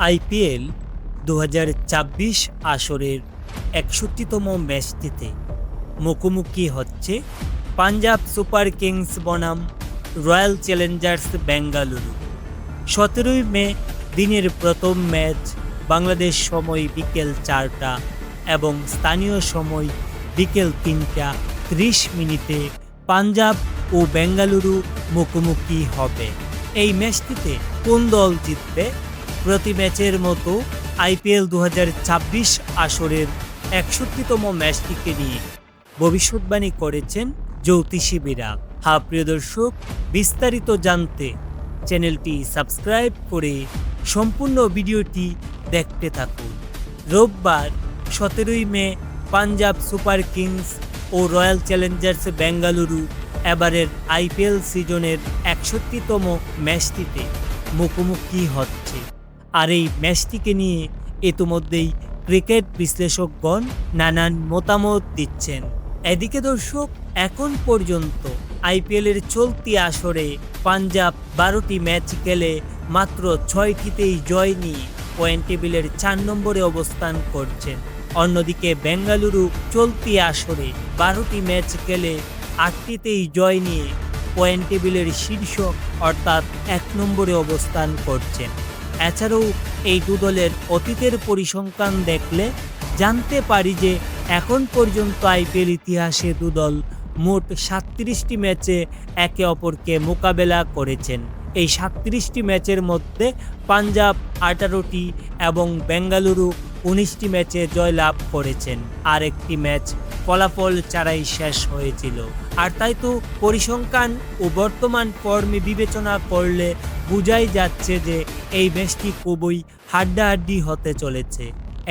IPL ২০২৪ আসরের ৬১তম ম্যাচটিতে মুখোমুখি হচ্ছে পাঞ্জাব সুপার কিংস বনাম রয়্যাল চ্যালেঞ্জার্স বেঙ্গালুরু। ১৭ই মে দিনের প্রথম ম্যাচ বাংলাদেশ সময় বিকেল ৪টা এবং স্থানীয় সময় বিকেল ৩টা ৩০ পাঞ্জাব ও বেঙ্গালুরু মুখোমুখি হবে। এই ম্যাচটিতে কোন দল জিতবে? প্রতি ম্যাচের মতো আইপিএল ২০২৪ আসরের ৬১তম ম্যাচটিকে নিয়ে ভবিষ্যৎবাণী করেছেন জ্যোতিষীবিরা। প্রিয় দর্শক, বিস্তারিত জানতে চ্যানেলটি সাবস্ক্রাইব করে সম্পূর্ণ ভিডিওটি দেখতে থাকুন। রোববার ১৭ই মে পাঞ্জাব সুপার কিংস ও রয়্যাল চ্যালেঞ্জার্স বেঙ্গালুরু এবারের আইপিএল সিজনের ৬১তম ম্যাচটিতে মুখোমুখি হচ্ছে। আর এই ম্যাচটিকে নিয়ে ইতিমধ্যেই ক্রিকেট বিশ্লেষকগণ নানান মতামত দিচ্ছেন। এদিকে দর্শক, এখন পর্যন্ত আইপিএলের চলতি আসরে পাঞ্জাব ১২টি ম্যাচ খেলে মাত্র ৬টিতেই জয় নিয়ে পয়েন্ট টেবিলের ৪ নম্বরে অবস্থান করছেন। অন্যদিকে বেঙ্গালুরু চলতি আসরে ১২টি ম্যাচ খেলে ৮টিতেই জয় নিয়ে পয়েন্ট টেবিলের শীর্ষ অর্থাৎ ১ নম্বরে অবস্থান করছেন। এছাড়াও এই দু দলের অতীতের পরিসংখ্যান দেখলে জানতে পারি যে এখন পর্যন্ত আইপিএল ইতিহাসে দু দল মোট ৩৭টি ম্যাচে একে অপরকে মোকাবেলা করেছেন। এই ৩৭টি ম্যাচের মধ্যে পাঞ্জাব ১৮টি এবং বেঙ্গালুরু ১৯টি ম্যাচে জয়লাভ করেছেন। আর একটি ম্যাচ ফলাফল ছাড়াই শেষ হয়েছিল। আর তাই তো পরিসংখ্যান ও বর্তমান ফর্মে বিবেচনা করলে বোঝাই যাচ্ছে যে এই ম্যাচটি খুবই হাড্ডাহাড্ডি হতে চলেছে।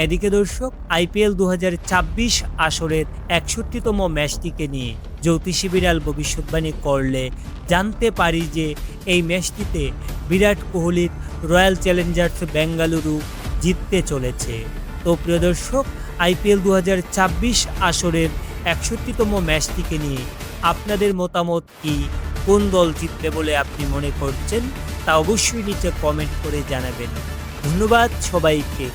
এদিকে দর্শক, আইপিএল ২০২৪ আসরের ৬১তম ম্যাচটিকে নিয়ে জ্যোতিষী বিড়াল ভবিষ্যৎবাণী করলে জানতে পারি যে এই ম্যাচটিতে বিরাট কোহলির রয়্যাল চ্যালেঞ্জার্স বেঙ্গালুরু জিততে চলেছে। তো প্রিয় দর্শক, আইপিএল ২০২৪ আসরের ৬১তম ম্যাচটিকে নিয়ে আপনাদের মতামত কি? কোন দল জিতবে বলে আপনি মনে করছেন তা অবশ্যই নিচে কমেন্ট করে জানাবেন। ধন্যবাদ সবাইকে।